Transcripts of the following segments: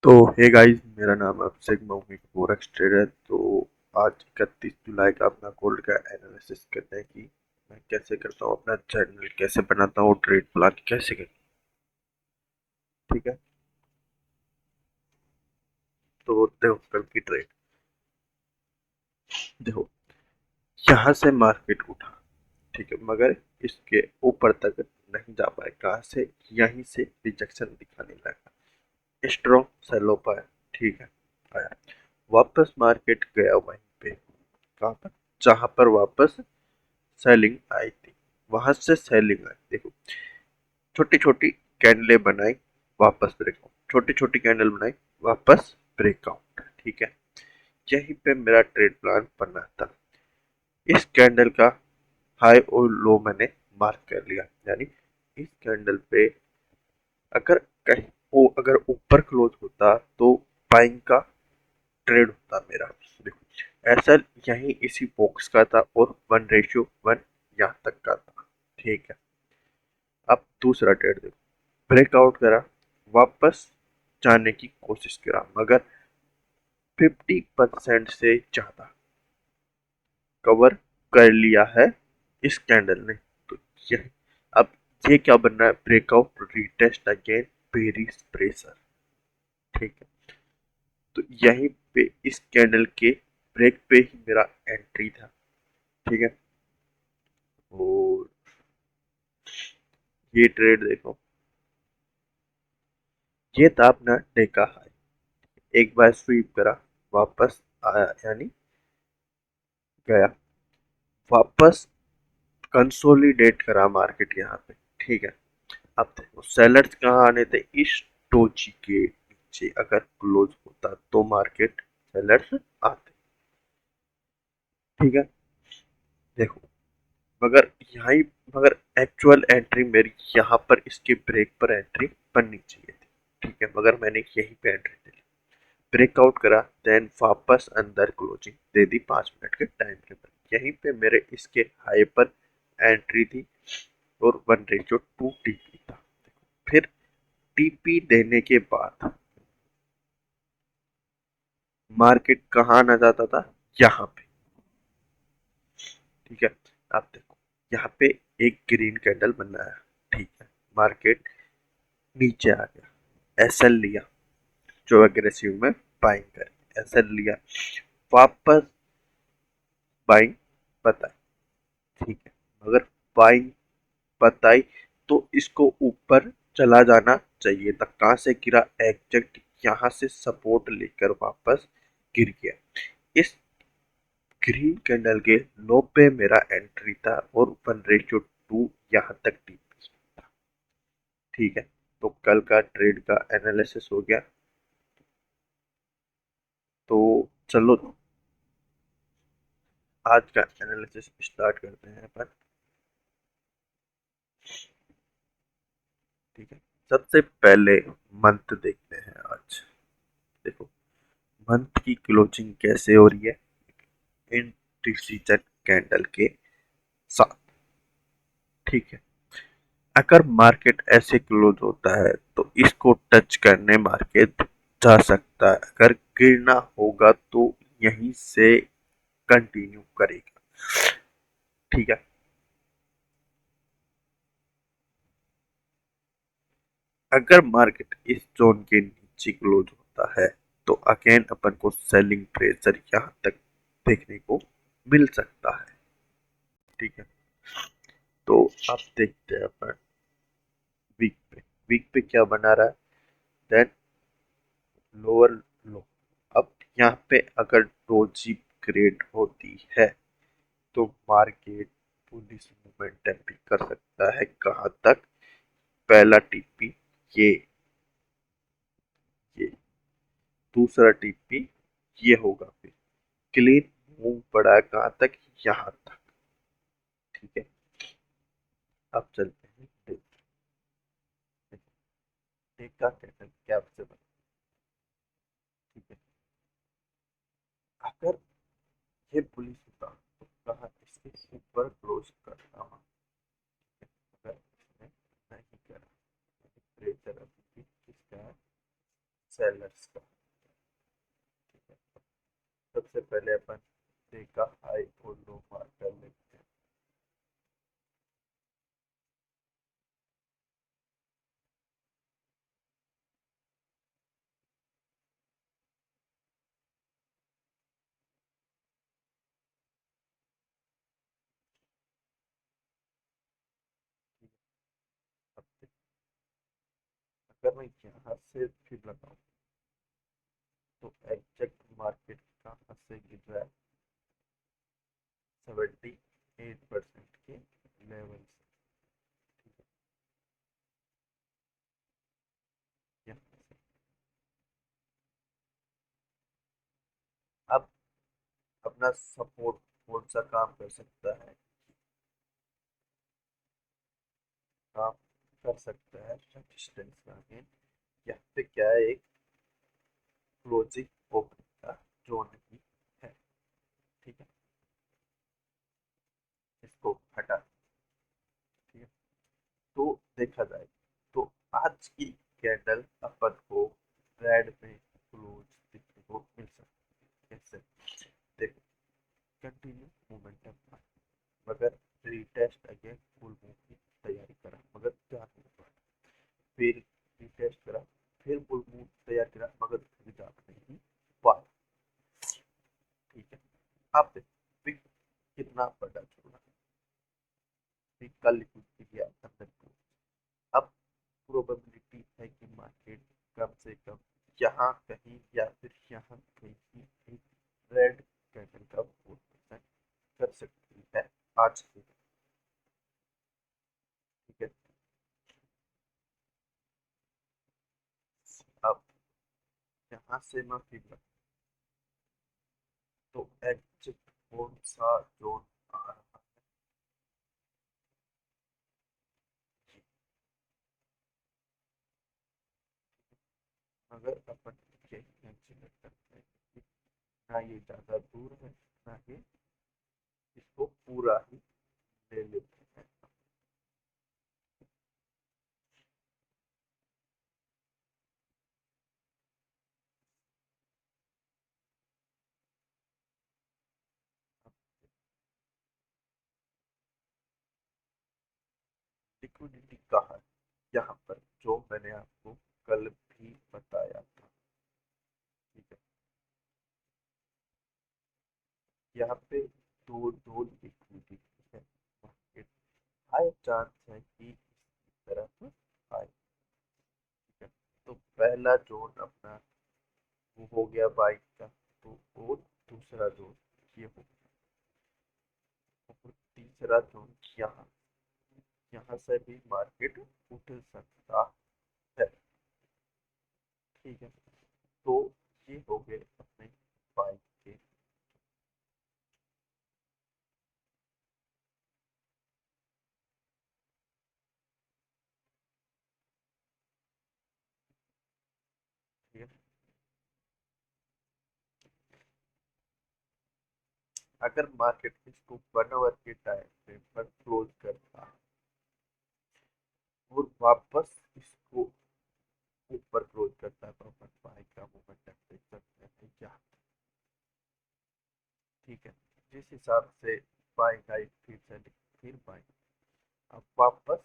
तो hey guys, मेरा नाम अभिषेक मऊमी फोरेक्स ट्रेडर। तो आज 31 जुलाई का अपना गोल्ड का एनालिसिस करते हैं कि मैं कैसे करता हूँ, अपना चैनल कैसे बनाता हूँ, ट्रेड प्लान कैसे करता हूँ। ठीक है, तो देखो कल की ट्रेड। देखो, यहाँ से मार्केट उठा, ठीक है, मगर इसके ऊपर तक नहीं जा पाए। कहाँ से? यहीं से रिजेक्शन दिखाने लगा, स्ट्रॉन्ग सेलो पाया। ठीक है, आया वापस मार्केट गया वहीं पे। कहाँ पर? जहाँ पर वापस सेलिंग आई थी, वहां से सेलिंग आई। देखो, छोटी छोटी कैंडले बनाई, वापस ब्रेकआउट, छोटी छोटी कैंडल बनाई, वापस ब्रेकआउट। ठीक है, यहीं पे मेरा ट्रेड प्लान बना था। इस कैंडल का हाई और लो मैंने मार्क कर लिया, यानी इस कैंडल पे अगर कहीं वो अगर ऊपर क्लोज होता तो बाइंग का ट्रेड होता मेरा। देखो, ऐसा यहीं इसी बॉक्स का था और 1:1 यहाँ तक का था। ठीक है, अब दूसरा ट्रेड देखो, ब्रेकआउट करा, वापस जाने की कोशिश करा, मगर 50% से ज्यादा कवर कर लिया है इस कैंडल ने। तो यह अब ये क्या बन रहा है? Breakout, retest again, bearish pressure. ठीक है, तो यहीं पे इस कैंडल के ब्रेक पे ही मेरा एंट्री था। ठीक है, और ये ट्रेड देखो, ये था अपना डे का हाई। एक बार स्वीप करा, वापस आया, यानी गया, वापस कंसोलिडेट करा मार्केट यहाँ पे। ठीक है, अब देखो सेलर्स कहाँ आने थे? इस डोजी के नीचे अगर क्लोज होता तो मार्केट सेलर्स आते। ठीक है, देखो, मगर यहाँ ही, मगर एक्चुअल एंट्री मेरी यहाँ पर इसके ब्रेक पर एंट्री बननी चाहिए थी। ठीक है, मगर मैंने यहीं पे एंट्री दे ली, ब्रेकआउट करा, देन वापस अंदर क्लोजिंग दे दी 5 मिनट के टाइम फ्रेम पर। यहीं पे मेरे इसके हाई पर एंट्री थी और 1:2 टीपी था। फिर टीपी देने के बाद मार्केट कहाँ आना जाता था? यहाँ पे। ठीक है, आप देखो, यहाँ पे एक ग्रीन कैंडल बनाया। ठीक है, मार्केट नीचे आ गया, एसएल लिया, जो अग्रेसिव में बाइंग करे, एसएल लिया, वापस बाइंग बताई। ठीक है, मगर बाइंग बताई तो इसको ऊपर चला जाना चाहिए था। कहाँ से गिरा? एग्जैक्ट यहाँ से सपोर्ट लेकर वापस गिर गया। इस ग्रीन कैंडल के लो पे मेरा एंट्री था और 1:2 यहाँ तक टीपी था। ठीक है, तो कल का ट्रेड का एनालिसिस हो गया। तो चलो आज का एनालिसिस स्टार्ट करते हैं अपन। ठीक है, सबसे पहले मंथ देखते हैं आज। देखो, मंथ की क्लोजिंग कैसे हो रही है इन डिसीजन कैंडल के साथ। ठीक है, अगर मार्केट ऐसे क्लोज होता है तो इसको टच करने मार्केट जा सकता है। अगर गिरना होगा तो यहीं से कंटिन्यू करेगा। ठीक है, अगर मार्केट इस जोन के नीचे क्लोज होता है तो अगेन अपन को सेलिंग प्रेशर यहाँ तक देखने को मिल सकता है। ठीक है, तो अब देखते हैं अपन वीक पे। वीक पे क्या बना रहा है? Then lower low. अब यहाँ पे अगर डोजी ग्रेड होती है तो मार्केट पुलिस मोमेंटम भी कर सकता है। कहाँ तक? पहला टीपी ये ये दूसरा टीपी ये होगा, फिर क्लीन मूव पड़ा है कहाँ तक? यहाँ तक। ठीक है, अब चलते हैं देखा कैसे क्या से बना। ठीक है, अगर ये पुलिस होता तो कहाँ इसके ऊपर क्लोज करता हूँ। अगर इसने नहीं करा, प्रेशर अभी भी किसका है? सेलर्स का। ठीक है, सबसे पहले अपन डे का हाई और लो मार्क कर लेते हैं। ठीक है, अब अगर मैं यहाँ से फिर लगाऊं तो एग्जैक्ट मार्केट कहाँ से गिर रहा है, 78% के लेवल से। ठीक है, यहाँ से अब अपना सपोर्ट कौन सा काम कर सकता है, काम कर सकता है रेजिस्टेंस का। अगेन यहाँ पे क्या है, एक क्लोजिंग ओपन का जोन ही है। ठीक है, इसको हटा। ठीक है, तो देखा जाए तो आज की कैंडल अपन को रेड में क्लोज दिखने को मिल सकती है। कैसे? देखो, कंटिन्यू मोमेंटम मगर रीटेस्ट अगेन फुल मूव की तैयारी करा मगर जा नहीं पाया, फिर रीटेस्ट करा, फिर फुल मूव तैयार करा मगर फिर जा नहीं पाया। ठीक है, अब देखो पिक कितना बड़ा छोड़ा, पिक का लिक्विडिटी गया अंदर को। अब प्रोबेबिलिटी है कि मार्केट कम से कम यहाँ कहीं या फिर यहाँ कहीं एक रेड कैंडल का 4% कर सकती है आज के दिन। ठीक है, अब यहाँ से मैं फिर तो एग्जिट कौन सा जोन आ रहा है, अगर अपन ये कंसिडर करते हैं कि ना ये ज्यादा दूर है ना ये, इसको पूरा ही ले लेते हैं। लिक्विडिटी कहाँ है, यहाँ पर जो मैंने आपको कल भी बताया था। ठीक है, यहाँ पे दो दो लिक्विडिटी है, मार्केट हाई चांस है कि इसकी तरफ आए। ठीक है, तो पहला जोन अपना वो हो गया बाइक का, तो और दूसरा जोन ये हो गया, और तीसरा जोन यहाँ, यहाँ से भी मार्केट उठ सकता है। ठीक है, तो ये हो गए अपने बाइक के। ठीक है, अगर मार्केट इसको 1 आवर के टाइम फ्रेम पर क्लोज करता है और वापस इसको ऊपर क्लोज करता है तो अपन बाइक का मोमेंटम देख सकते हैं क्या। ठीक है, जिस हिसाब से बाइक आई फिर से फिर बाइक, अब वापस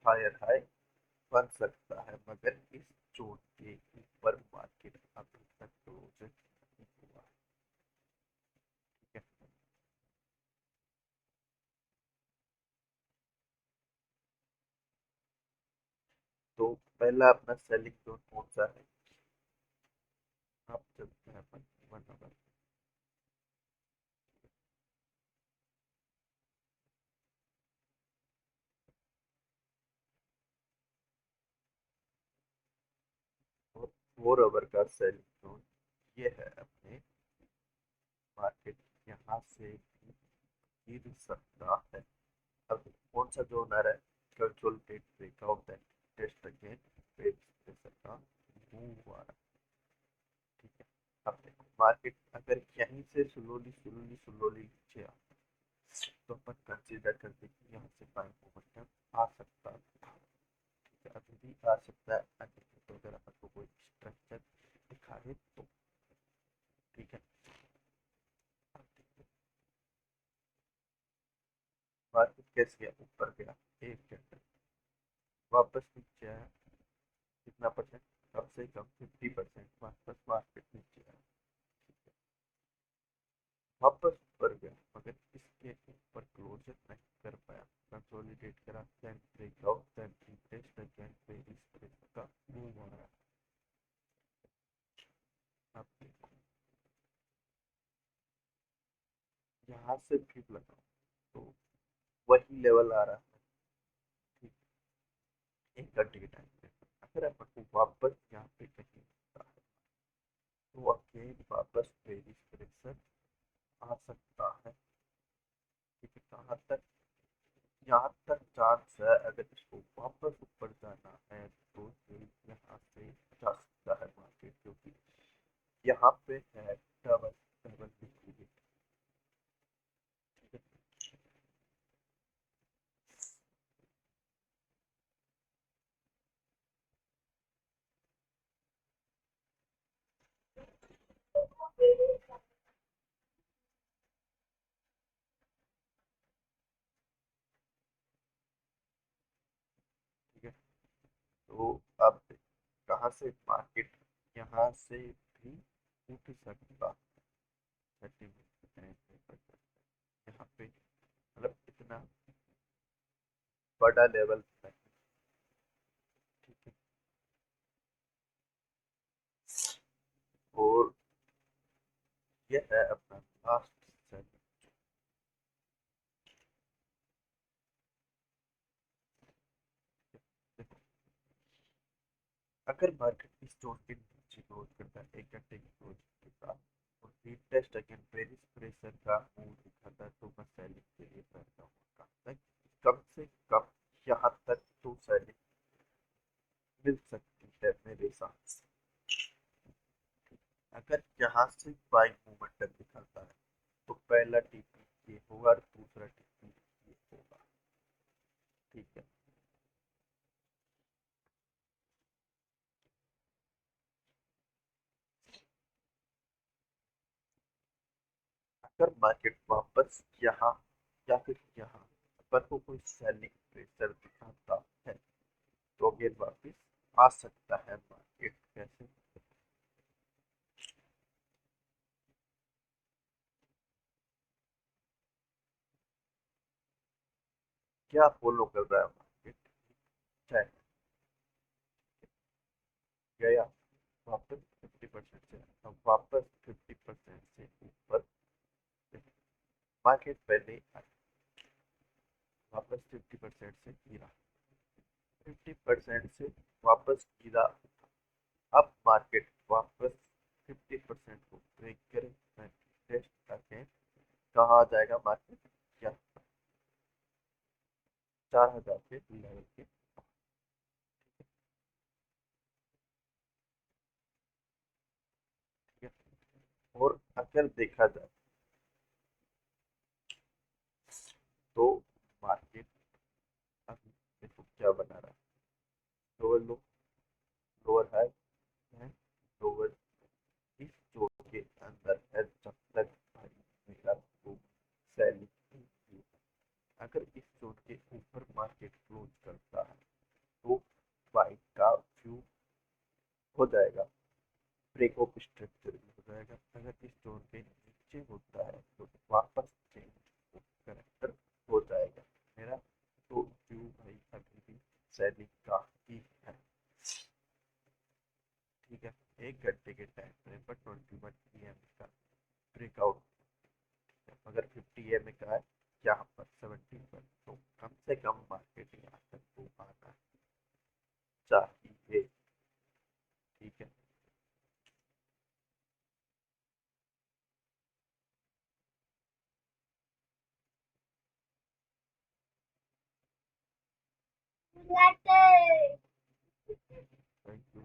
हायर हाई बन सकता है मगर इस जोन के ऊपर मार्केट अभी तक क्लोज नहीं हुआ। ठीक है, तो पहला अपना सेलिंग जोन कौन सा है, आप चलते हैं अपन 1 आवर। 4 आवर का सेलिंग जोन ये है अपने, मार्केट यहाँ से भी गिर सकता है। अब कौन सा जोन आ रहा है, consolidate breakout that test again page pressure का मूव आ रहा है। ठीक है, अब देखो मार्केट अगर यहीं से स्लोली स्लोली स्लोली नीचे आ तो अपन कंसीडर करते कि यहाँ से बाइंग मोमेंटम आ सकता था। ठीक है, अभी भी आ सकता है, तो अगर अपन को कोई स्ट्रक्चर कैसे गया, ऊपर गया 1 घंटे, वापस नीचे आया, कितना परसेंट, कम से कम 50%, वापस मार्केट नीचे आया, वापस ऊपर गया, मगर इसके ऊपर क्लोजर नहीं कर पाया, कंसोलिडेट करा, then breakout, then retest again bearish pressure का मूव हो रहा है। अब देखो यहाँ से भी लगाओ तो वही लेवल आ रहा है, ठीक, 1 घंटे के टाइम पे। अगर अपन को वापस यहाँ पे कहीं होता है तो अगेन वापस बेरिश प्रेशर आ सकता है, ठीक है। कहाँ तक, यहाँ तक चांस है, अगर इसको वापस ऊपर जाना है तो ये यहाँ से जा सकता है मार्केट, क्योंकि यहाँ पे है डबल डबल लिक्विडिटी, ठीक है। ठीक है, तो अब कहाँ से मार्केट यहाँ से भी उठ सकता है, 30 मिनट यहाँ पे, मतलब इतना बड़ा लेवल नहीं, ठीक है। और ये है अपना लास्ट सेट। देखो अगर मार्केट इस जोन के नीचे क्लोज करता है 1 घंटे की क्लोज के साथ और रीटेस्ट अगेन बेरिश प्रेशर का मूव दिखाता है तो मैं सेलिंग के लिए बैठता हूँ, कहाँ तक, कम से कम यहाँ तक तो सेलिंग मिल सकती है मेरे हिसाब से। अगर यहाँ से बाइंग मोमेंटम दिखाता है तो पहला टीपी ये होगा और दूसरा टीपी ये होगा, ठीक है। अगर मार्केट वापस यहाँ या फिर यहाँ पर को कोई सेलिंग प्रेशर दिखाता है तो अगेन वापस आ सकता है मार्केट, कैसे, क्या फॉलो कर रहा है मार्केट, चाहे गया वापस 50% से, अब वापस 50% से ऊपर, मार्केट पहले वापस 50% से गिरा, 50% से वापस गिरा, अब मार्केट वापस 50% को ब्रेक करे, टेस्ट अगेन, कहाँ आ जाएगा मार्केट, क्या 4000 के लेवल के, ठीक है। और अगर देखा जाए तो मार्केट अभी देखो क्या बना रहा है, लोअर लो, लोअर हाई है, लोअर इस जोन के अंदर है, जब तक भाई मेरा तो सेलिंग, अगर इस जोन के ऊपर मार्केट क्लोज करता है तो बाइक का व्यू हो जाएगा, ब्रेक ऑफ स्ट्रक्चर भी हो जाएगा। अगर इस जोन पे नीचे होता है तो वापस चेंज करेक्टर हो जाएगा मेरा, तो व्यू भाई अभी भी सेलिंग का ही है, ठीक है। 1 घंटे के टाइम फ्रेम पर 21 EM का ब्रेकआउट, मगर 50 EM का है यहाँ पर 17 पर, तो कम से कम मार्केट यहाँ तक तो आना चाहिए, ठीक है। Thank you.